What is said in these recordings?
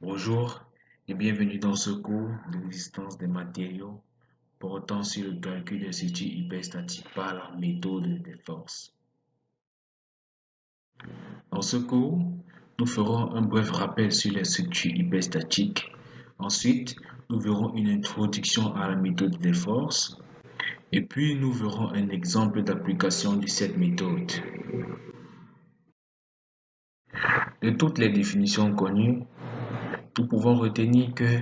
Bonjour et bienvenue dans ce cours de l'existence des matériaux portant sur le calcul des structures hyperstatiques par la méthode des forces. Dans ce cours, nous ferons un bref rappel sur les structures hyperstatiques. Ensuite, nous verrons une introduction à la méthode des forces. Et puis, nous verrons un exemple d'application de cette méthode. De toutes les définitions connues, nous pouvons retenir que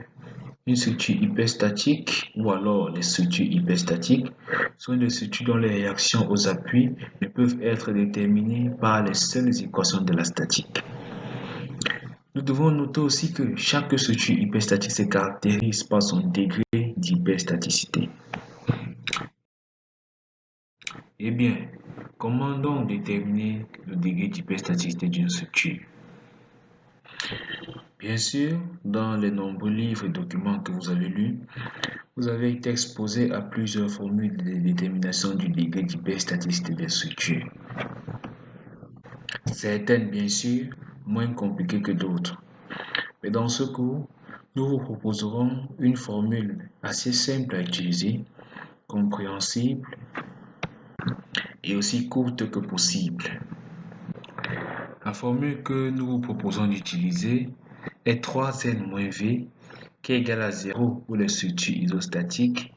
une structure hyperstatique ou alors les structures hyperstatiques sont des structures dont les réactions aux appuis ne peuvent être déterminées par les seules équations de la statique. Nous devons noter aussi que chaque structure hyperstatique se caractérise par son degré d'hyperstaticité. Eh bien, comment donc déterminer le degré d'hyperstaticité d'une structure? Bien sûr, dans les nombreux livres et documents que vous avez lus, vous avez été exposé à plusieurs formules de détermination du degré d'hyperstaticité des structures. Certaines, bien sûr, moins compliquées que d'autres. Mais dans ce cours, nous vous proposerons une formule assez simple à utiliser, compréhensible et aussi courte que possible. La formule que nous vous proposons d'utiliser est 3n-v qui est égal à 0 pour les structures isostatiques,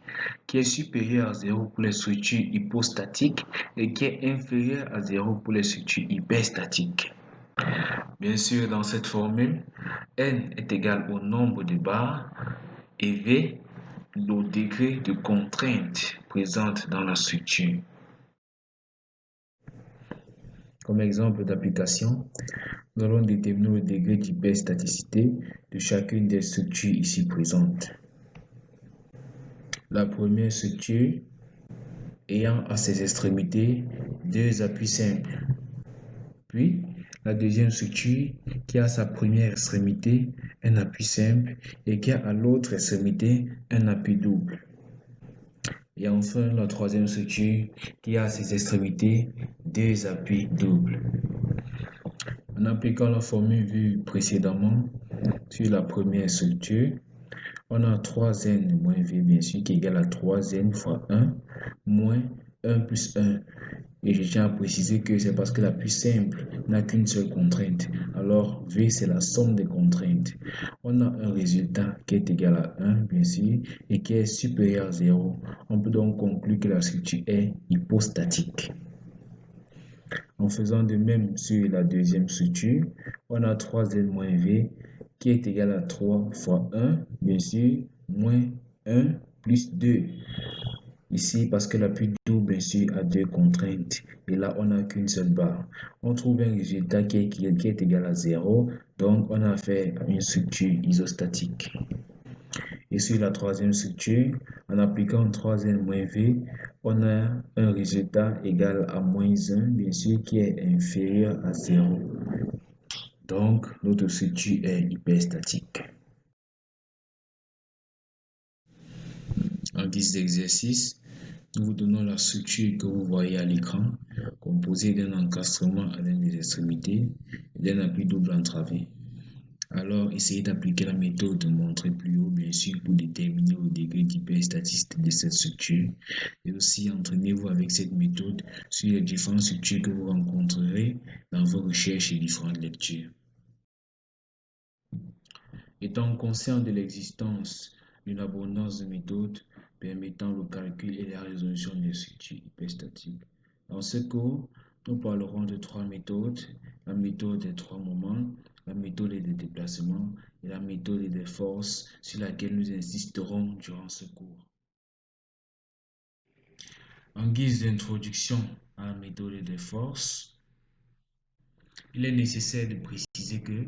qui est supérieur à 0 pour les structures hypostatiques et qui est inférieur à 0 pour les structures hyperstatiques. Bien sûr, dans cette formule, n est égal au nombre de barres et v au degré de contrainte présente dans la structure. Comme exemple d'application, nous allons déterminer le degré d'hyperstaticité de chacune des structures ici présentes. La première structure ayant à ses extrémités deux appuis simples. Puis, la deuxième structure qui a à sa première extrémité un appui simple et qui a à l'autre extrémité un appui double. Et enfin, la troisième structure qui a à ses extrémités deux appuis doubles. En appliquant la formule vue précédemment sur la première structure, on a 3n moins v bien sûr qui est égal à 3n fois 1 moins 1 plus 1. Et je tiens à préciser que c'est parce que l'appui simple n'a qu'une seule contrainte. Alors v c'est la somme des contraintes. On a un résultat qui est égal à 1 bien sûr et qui est supérieur à 0. On peut donc conclure que la structure est hypostatique. En faisant de même sur la deuxième structure, on a 3n moins v qui est égal à 3 fois 1, bien sûr, moins 1 plus 2. Ici, parce que l'appui double, bien sûr, a deux contraintes. Et là, on n'a qu'une seule barre. On trouve un résultat qui est égal à 0. Donc, on a affaire à une structure isostatique. Et sur la troisième structure, en appliquant 3n moins v, on a un résultat égal à moins 1, bien sûr, qui est inférieur à 0. Donc, notre structure est hyperstatique. En guise d'exercice, nous vous donnons la structure que vous voyez à l'écran, composée d'un encastrement à l'une des extrémités et d'un appui double entravé. Alors, essayez d'appliquer la méthode montrée plus haut, bien sûr, pour déterminer le degré d'hyperstaticité de cette structure. Et aussi, entraînez-vous avec cette méthode sur les différentes structures que vous rencontrerez dans vos recherches et différentes lectures. Étant conscient de l'existence d'une abondance de méthodes permettant le calcul et la résolution des structures hyperstatiques, dans ce cours, nous parlerons de trois méthodes: la méthode des trois moments, la méthode des déplacements et la méthode des forces, sur laquelle nous insisterons durant ce cours. En guise d'introduction à la méthode des forces, il est nécessaire de préciser que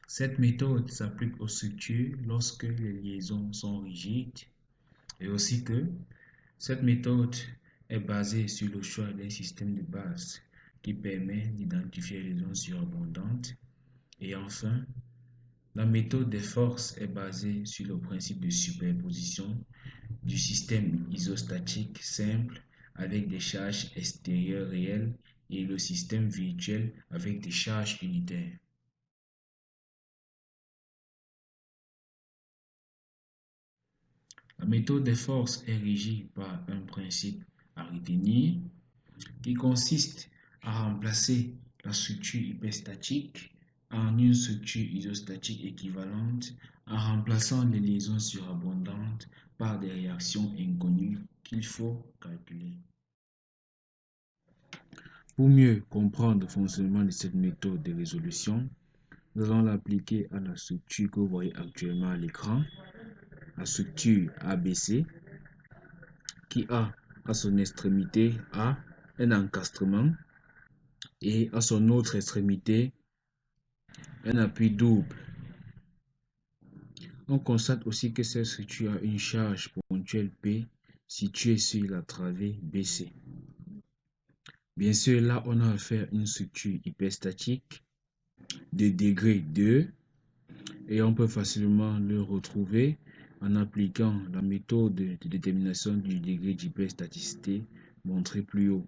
cette méthode s'applique aux structures lorsque les liaisons sont rigides et aussi que cette méthode est basée sur le choix d'un système de base qui permet d'identifier les zones surabondantes. Et enfin, la méthode des forces est basée sur le principe de superposition du système isostatique simple avec des charges extérieures réelles et le système virtuel avec des charges unitaires. La méthode des forces est régie par un principe à retenir qui consiste à remplacer la structure hyperstatique en une structure isostatique équivalente en remplaçant les liaisons surabondantes par des réactions inconnues qu'il faut calculer. Pour mieux comprendre le fonctionnement de cette méthode de résolution, nous allons l'appliquer à la structure que vous voyez actuellement à l'écran, la structure ABC, qui a à son extrémité A un encastrement et à son autre extrémité un appui double. On constate aussi que cette structure a une charge ponctuelle P située sur la travée BC. Bien sûr, là, on a affaire à une structure hyperstatique de degré 2 et on peut facilement le retrouver en appliquant la méthode de détermination du degré d'hyperstaticité montrée plus haut.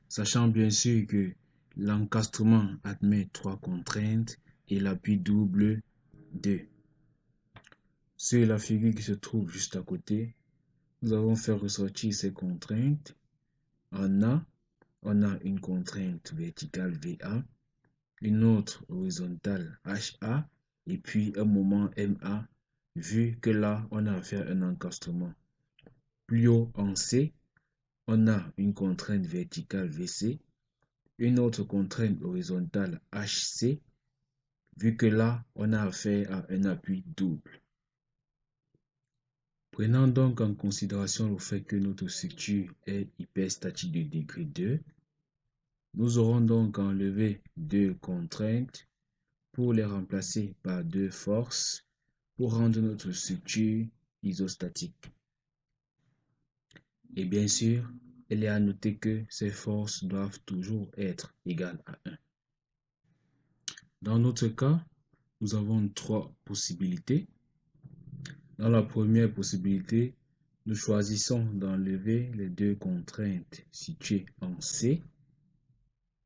Sachant bien sûr que l'encastrement admet 3 contraintes et l'appui double 2. Sur la figure qui se trouve juste à côté, nous avons fait ressortir ces contraintes. En A, on a une contrainte verticale VA, une autre horizontale HA et puis un moment MA, vu que là, on a affaire à un encastrement. Plus haut en C, on a une contrainte verticale VC, une autre contrainte horizontale HC, vu que là, on a affaire à un appui double. Prenant donc en considération le fait que notre structure est hyperstatique de degré 2, nous aurons donc enlevé 2 contraintes pour les remplacer par 2 forces pour rendre notre structure isostatique. Et bien sûr, il est à noter que ces forces doivent toujours être égales à 1. Dans notre cas, nous avons 3 possibilités. Dans la première possibilité, nous choisissons d'enlever les 2 contraintes situées en C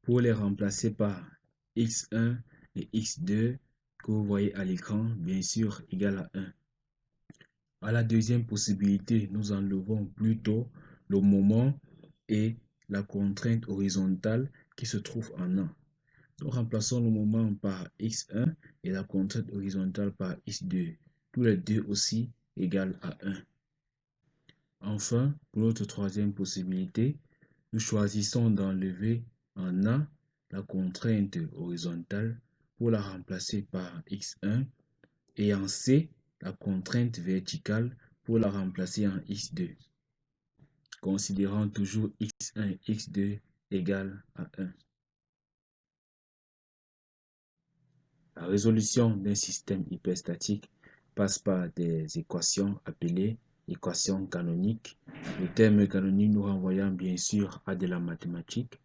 pour les remplacer par x1 et x2 que vous voyez à l'écran, bien sûr, égal à 1. À la deuxième possibilité, nous enlevons plutôt le moment et la contrainte horizontale qui se trouve en A. Nous remplaçons le moment par x1 et la contrainte horizontale par x2, tous les deux aussi égales à 1. Enfin, pour notre troisième possibilité, nous choisissons d'enlever en A la contrainte horizontale pour la remplacer par x1 et en C la contrainte verticale pour la remplacer en x2, considérant toujours x1 et x2 égales à 1. La résolution d'un système hyperstatique passe par des équations appelées équations canoniques, le terme canonique nous renvoyant bien sûr à de la mathématique.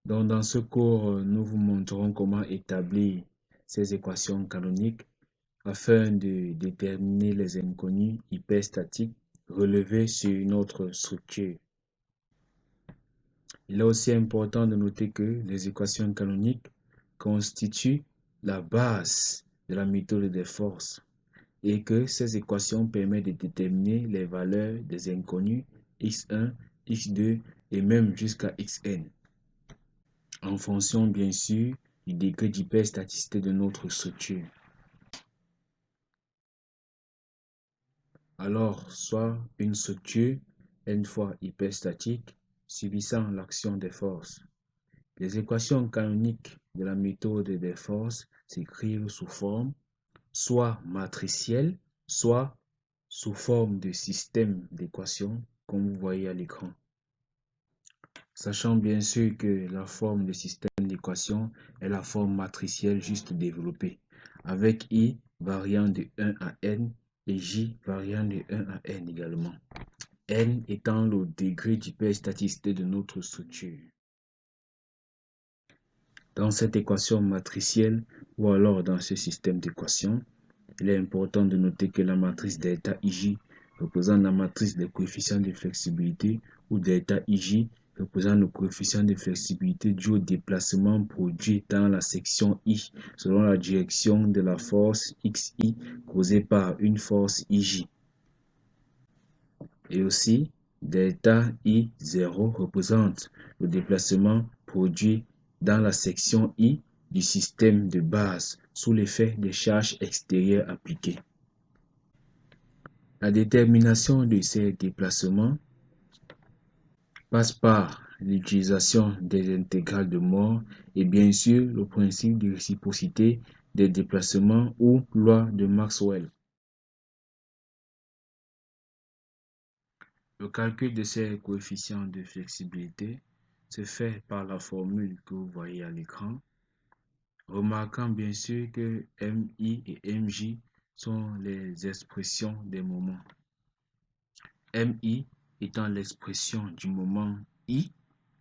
Donc dans ce cours, nous vous montrerons comment établir ces équations canoniques afin de déterminer les inconnus hyperstatiques relevés sur une autre structure. Il est aussi important de noter que les équations canoniques constituent la base de la méthode des forces et que ces équations permettent de déterminer les valeurs des inconnus x1, x2 et même jusqu'à xn, en fonction bien sûr du degré d'hyperstaticité de notre structure. Alors, soit une structure est une fois hyperstatique subissant l'action des forces. Les équations canoniques de la méthode des forces s'écrivent sous forme soit matricielle, soit sous forme de système d'équations, comme vous voyez à l'écran. Sachant bien sûr que la forme de système d'équations est la forme matricielle juste développée, avec i variant de 1 à n et j variant de 1 à n également, n étant le degré d'hyperstaticité de notre structure. Dans cette équation matricielle ou alors dans ce système d'équations, il est important de noter que la matrice delta Ij représente la matrice des coefficients de flexibilité ou delta Ij représente le coefficient de flexibilité dû au déplacement produit dans la section I selon la direction de la force Xi causée par une force Ij. Et aussi, delta I0 représente le déplacement produit dans la section I du système de base sous l'effet des charges extérieures appliquées. La détermination de ces déplacements passe par l'utilisation des intégrales de Moore et bien sûr le principe de réciprocité des déplacements ou loi de Maxwell. Le calcul de ces coefficients de flexibilité se fait par la formule que vous voyez à l'écran, remarquant bien sûr que MI et MJ sont les expressions des moments. MI étant l'expression du moment I,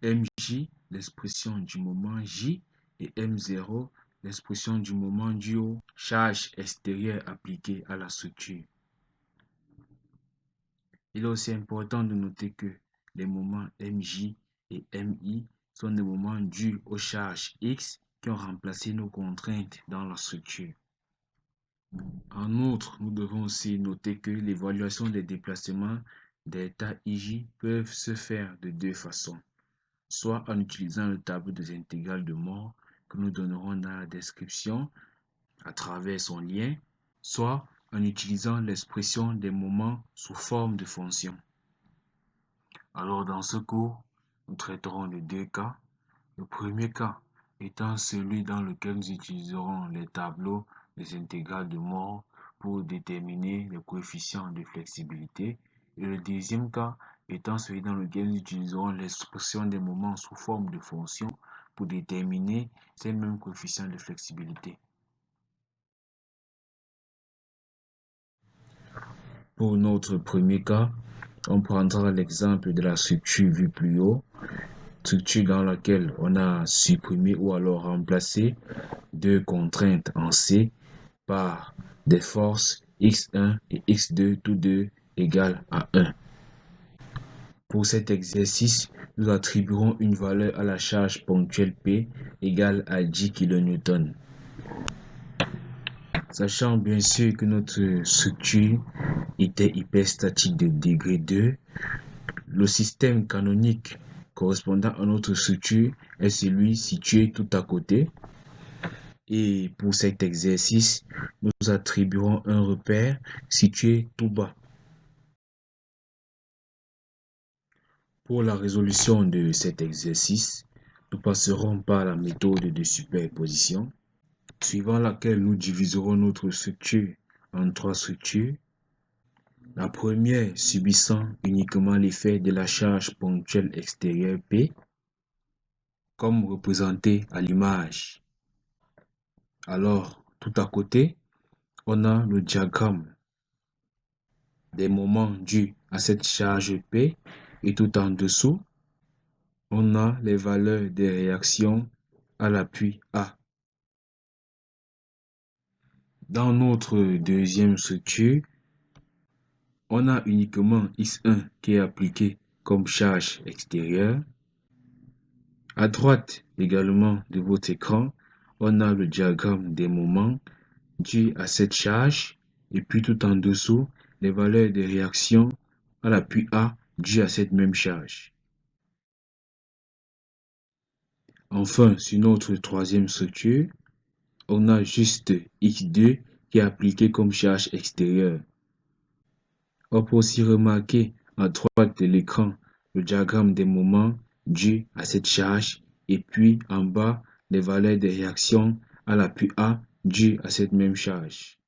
MJ l'expression du moment J et M0 l'expression du moment dû aux charges extérieures appliquées à la structure. Il est aussi important de noter que les moments MJ et MI sont des moments dus aux charges X qui ont remplacé nos contraintes dans la structure. En outre, nous devons aussi noter que l'évaluation des déplacements delta IJ peuvent se faire de deux façons, soit en utilisant le tableau des intégrales de Moore que nous donnerons dans la description à travers son lien, soit en utilisant l'expression des moments sous forme de fonction. Alors dans ce cours, nous traiterons de deux cas. Le premier cas étant celui dans lequel nous utiliserons les tableaux des intégrales de Moore pour déterminer les coefficients de flexibilité. Et le deuxième cas étant celui dans lequel nous utiliserons l'expression des moments sous forme de fonction pour déterminer ces mêmes coefficients de flexibilité. Pour notre premier cas, on prendra l'exemple de la structure vue plus haut, structure dans laquelle on a supprimé ou alors remplacé deux contraintes en C par des forces x1 et x2, tous deux égales à 1. Pour cet exercice, nous attribuerons une valeur à la charge ponctuelle P égale à 10 kN. Sachant bien sûr que notre structure était hyperstatique de degré 2, le système canonique correspondant à notre structure est celui situé tout à côté. Et pour cet exercice, nous attribuerons un repère situé tout bas. Pour la résolution de cet exercice, nous passerons par la méthode de superposition, suivant laquelle nous diviserons notre structure en trois structures. La première subissant uniquement l'effet de la charge ponctuelle extérieure P, comme représenté à l'image. Alors, tout à côté, on a le diagramme des moments dus à cette charge P et tout en dessous, on a les valeurs des réactions à l'appui A. Dans notre deuxième structure, on a uniquement X1 qui est appliqué comme charge extérieure. À droite également de votre écran, on a le diagramme des moments dus à cette charge et puis tout en dessous, les valeurs des réactions à l'appui A dues à cette même charge. Enfin, sur notre troisième structure, on a juste X2 qui est appliqué comme charge extérieure. On peut aussi remarquer à droite de l'écran le diagramme des moments dus à cette charge et puis en bas les valeurs des réactions à l'appui A dues à cette même charge.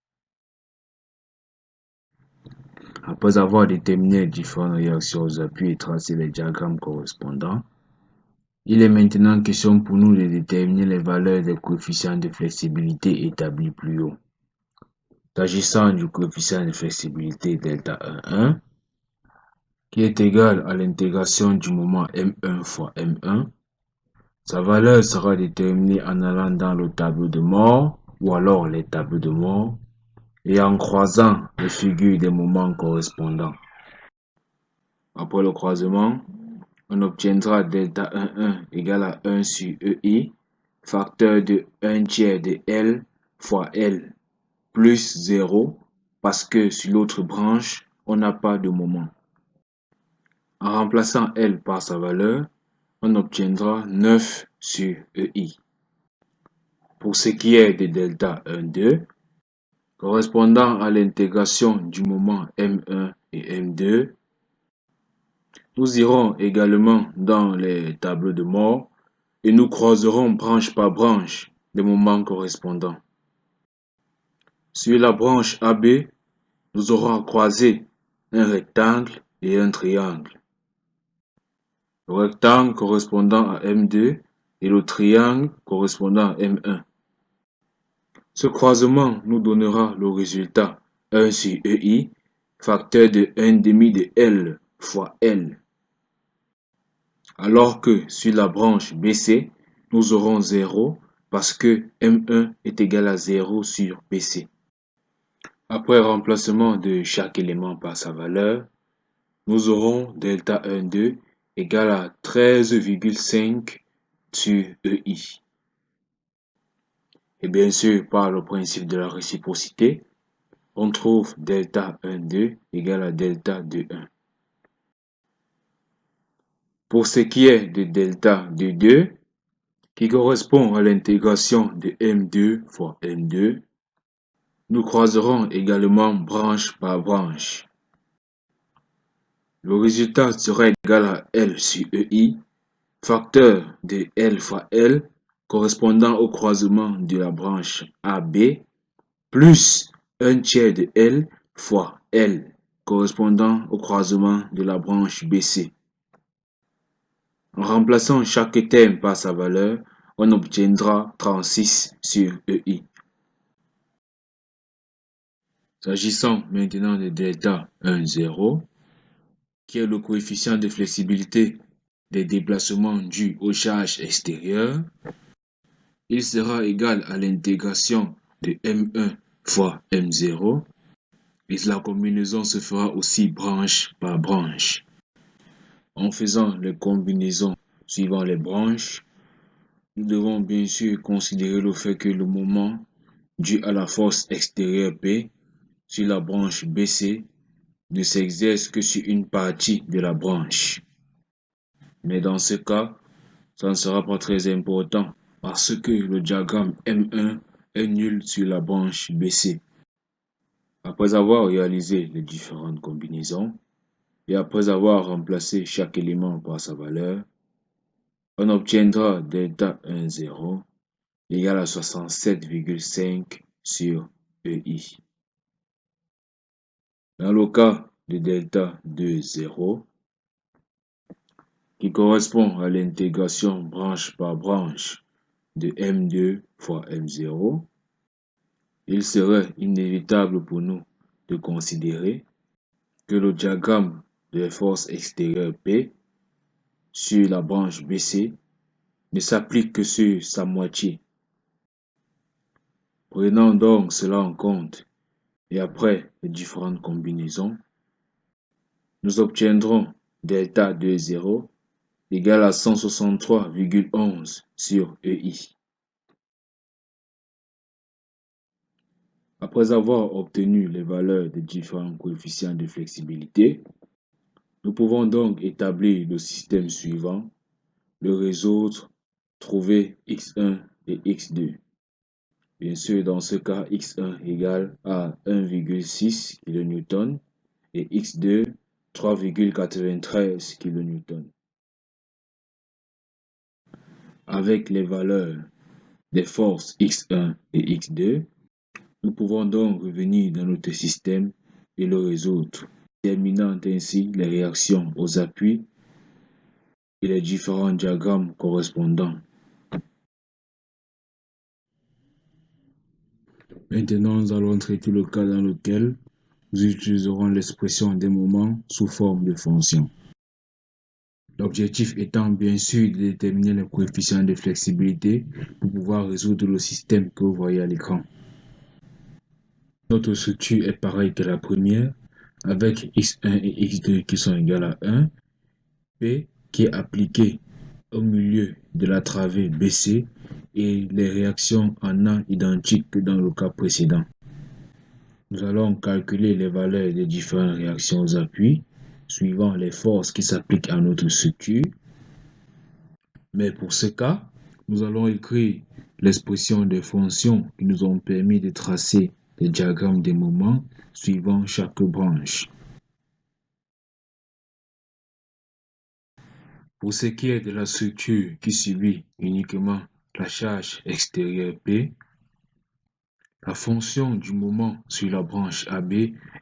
Après avoir déterminé les différentes réactions aux appuis et tracé les diagrammes correspondants, il est maintenant question pour nous de déterminer les valeurs des coefficients de flexibilité établis plus haut. S'agissant du coefficient de flexibilité delta 1, qui est égal à l'intégration du moment M1 fois M1, sa valeur sera déterminée en allant dans le tableau de Moore ou alors les tableaux de Moore et en croisant les figures des moments correspondants. Après le croisement, on obtiendra delta 1,1 égale à 1 sur EI, facteur de 1 tiers de L fois L plus 0 parce que sur l'autre branche, on n'a pas de moment. En remplaçant L par sa valeur, on obtiendra 9 sur EI. Pour ce qui est de delta 1,2, correspondant à l'intégration du moment M1 et M2, nous irons également dans les tableaux de mort et nous croiserons branche par branche les moments correspondants. Sur la branche AB, nous aurons à croiser un rectangle et un triangle. Le rectangle correspondant à M2 et le triangle correspondant à M1. Ce croisement nous donnera le résultat 1 sur EI, facteur de 1,5 de L fois L. Alors que sur la branche BC, nous aurons 0 parce que M1 est égal à 0 sur BC. Après remplacement de chaque élément par sa valeur, nous aurons delta 1,2 égal à 13,5 sur EI. Et bien sûr, par le principe de la réciprocité, on trouve delta 1,2 égal à delta 2,1. Pour ce qui est de delta 2,2, qui correspond à l'intégration de M2 fois M2, nous croiserons également branche par branche. Le résultat sera égal à L sur EI, facteur de L fois L, correspondant au croisement de la branche AB, plus 1/3 de L fois L, correspondant au croisement de la branche BC. En remplaçant chaque terme par sa valeur, on obtiendra 36 sur EI. S'agissant maintenant de delta 1,0, qui est le coefficient de flexibilité des déplacements dus aux charges extérieures, il sera égal à l'intégration de M1 fois M0, et la combinaison se fera aussi branche par branche. En faisant les combinaisons suivant les branches, nous devons bien sûr considérer le fait que le moment dû à la force extérieure P sur la branche BC ne s'exerce que sur une partie de la branche. Mais dans ce cas, ça ne sera pas très important parce que le diagramme M1 est nul sur la branche BC. Après avoir réalisé les différentes combinaisons et après avoir remplacé chaque élément par sa valeur, on obtiendra delta 1,0 égale à 67,5 sur EI. Dans le cas de delta 2,0, qui correspond à l'intégration branche par branche de M2 fois M0, il serait inévitable pour nous de considérer que le diagramme de force extérieure P sur la branche BC ne s'applique que sur sa moitié. Prenons donc cela en compte et après les différentes combinaisons, nous obtiendrons delta 2,0 égale à 163,11 sur EI. Après avoir obtenu les valeurs des différents coefficients de flexibilité, nous pouvons donc établir le système suivant, le résoudre, trouver x1 et x2. Bien sûr, dans ce cas, x1 égale à 1,6 kN et x2 3,93 kN. Avec les valeurs des forces x1 et x2, nous pouvons donc revenir dans notre système et le résoudre, déterminant ainsi les réactions aux appuis et les différents diagrammes correspondants. Maintenant, nous allons traiter le cas dans lequel nous utiliserons l'expression des moments sous forme de fonction. L'objectif étant bien sûr de déterminer les coefficients de flexibilité pour pouvoir résoudre le système que vous voyez à l'écran. Notre structure est pareille que la première, avec x1 et x2 qui sont égales à 1, P qui est appliqué au milieu de la travée BC et les réactions en A identiques que dans le cas précédent. Nous allons calculer les valeurs des différentes réactions aux appuis suivant les forces qui s'appliquent à notre structure. Mais pour ce cas, nous allons écrire l'expression des fonctions qui nous ont permis de tracer les diagrammes des moments suivant chaque branche. Pour ce qui est de la structure qui subit uniquement la charge extérieure P, la fonction du moment sur la branche AB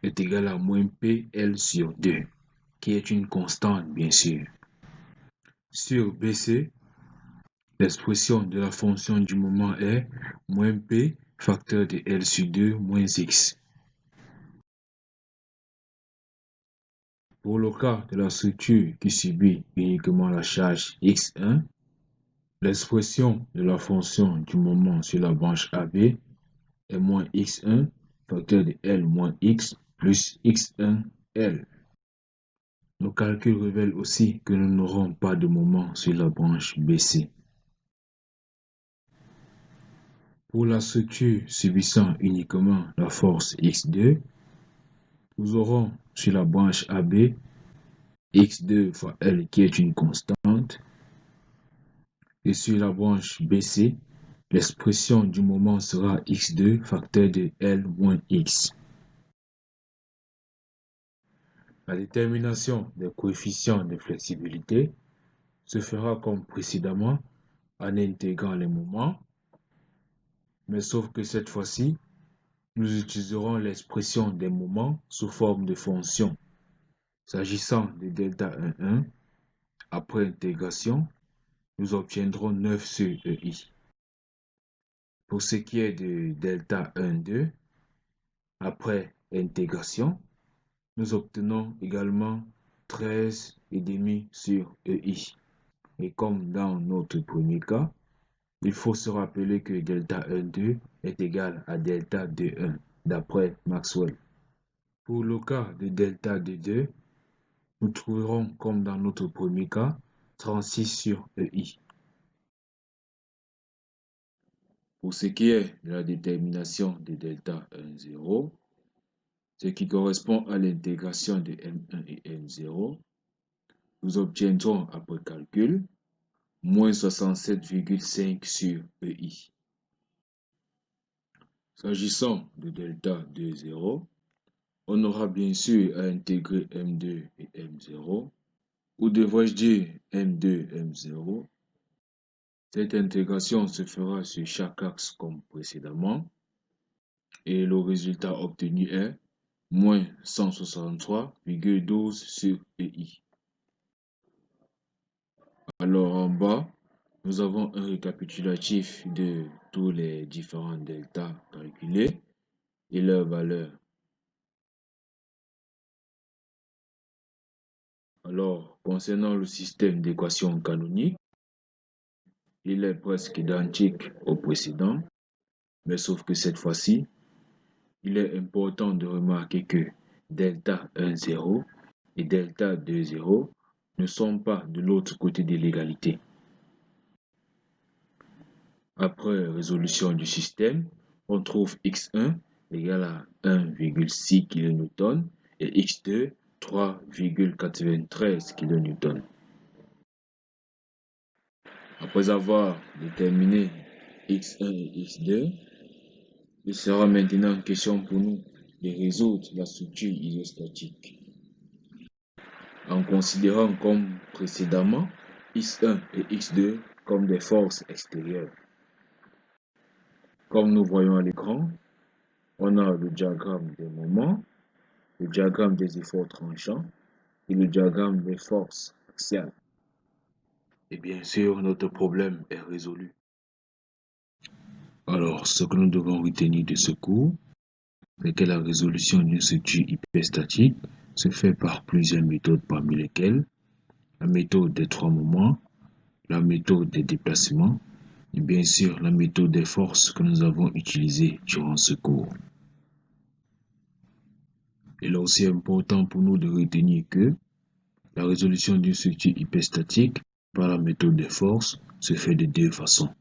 est égale à moins PL sur 2, qui est une constante bien sûr. Sur BC, l'expression de la fonction du moment est moins P facteur de L sur 2 moins X. Pour le cas de la structure qui subit uniquement la charge X1, l'expression de la fonction du moment sur la branche AB est moins X1 facteur de L moins X plus X1L. Nos calculs révèlent aussi que nous n'aurons pas de moment sur la branche BC. Pour la structure subissant uniquement la force X2, nous aurons sur la branche AB X2 fois L qui est une constante, et sur la branche BC, l'expression du moment sera X2 facteur de L moins X. La détermination des coefficients de flexibilité se fera comme précédemment en intégrant les moments, mais sauf que cette fois-ci, nous utiliserons l'expression des moments sous forme de fonction. S'agissant de delta 1,1, après intégration, nous obtiendrons 9 sur EI. Pour ce qui est de delta 1,2, après intégration, nous obtenons également 13,5 sur EI. Et comme dans notre premier cas, il faut se rappeler que delta 1,2 est égal à delta 2,1 d'après Maxwell. Pour le cas de delta 2,2, nous trouverons, comme dans notre premier cas, 36 sur EI. Pour ce qui est de la détermination de delta 1,0, ce qui correspond à l'intégration de M1 et M0, nous obtiendrons après calcul moins 67,5 sur EI. S'agissant de delta 2,0, on aura bien sûr à intégrer M2 et M0, ou devrais-je dire M2, M0. Cette intégration se fera sur chaque axe comme précédemment, et le résultat obtenu est moins 163,12 sur EI. Alors en bas, nous avons un récapitulatif de tous les différents deltas calculés et leurs valeurs. Alors, concernant le système d'équations canoniques, il est presque identique au précédent, mais sauf que cette fois-ci, il est important de remarquer que delta 1,0 et delta 2,0 ne sont pas de l'autre côté de l'égalité. Après résolution du système, on trouve x1 égale à 1,6 kN et x2 3,93 kN. Après avoir déterminé x1 et x2, il sera maintenant question pour nous de résoudre la structure isostatique. En considérant comme précédemment x1 et x2 comme des forces extérieures. Comme nous voyons à l'écran, on a le diagramme des moments, le diagramme des efforts tranchants et le diagramme des forces axiales. Et bien sûr, notre problème est résolu. Alors, ce que nous devons retenir de ce cours, c'est que la résolution d'une structure hyperstatique se fait par plusieurs méthodes parmi lesquelles la méthode des trois moments, la méthode des déplacements et bien sûr la méthode des forces que nous avons utilisées durant ce cours. Il est aussi important pour nous de retenir que la résolution d'une structure hyperstatique par la méthode des forces se fait de deux façons.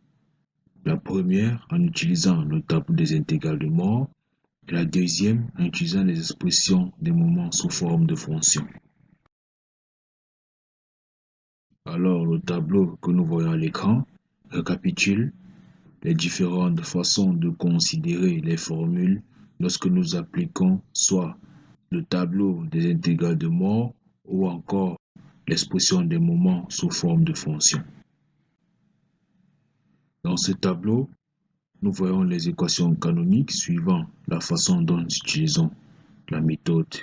La première en utilisant le tableau des intégrales de Moore et la deuxième en utilisant les expressions des moments sous forme de fonctions. Alors, le tableau que nous voyons à l'écran récapitule les différentes façons de considérer les formules lorsque nous appliquons soit le tableau des intégrales de Moore ou encore l'expression des moments sous forme de fonction. Dans ce tableau, nous voyons les équations canoniques suivant la façon dont nous utilisons la méthode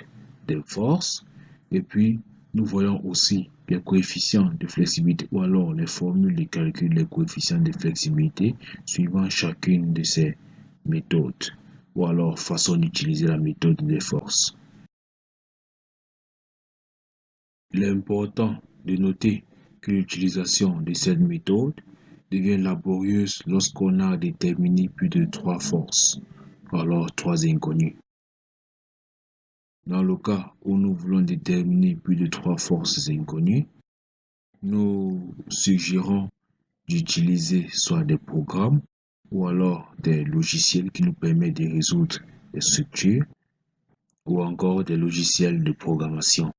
des forces, et puis nous voyons aussi les coefficients de flexibilité ou alors les formules de calcul des coefficients de flexibilité suivant chacune de ces méthodes ou alors façon d'utiliser la méthode des forces. Il est important de noter que l'utilisation de cette méthode devient laborieuse lorsqu'on a déterminé plus de 3 forces, ou alors 3 inconnues. Dans le cas où nous voulons déterminer plus de 3 forces inconnues, nous suggérons d'utiliser soit des programmes ou alors des logiciels qui nous permettent de résoudre des structures ou encore des logiciels de programmation.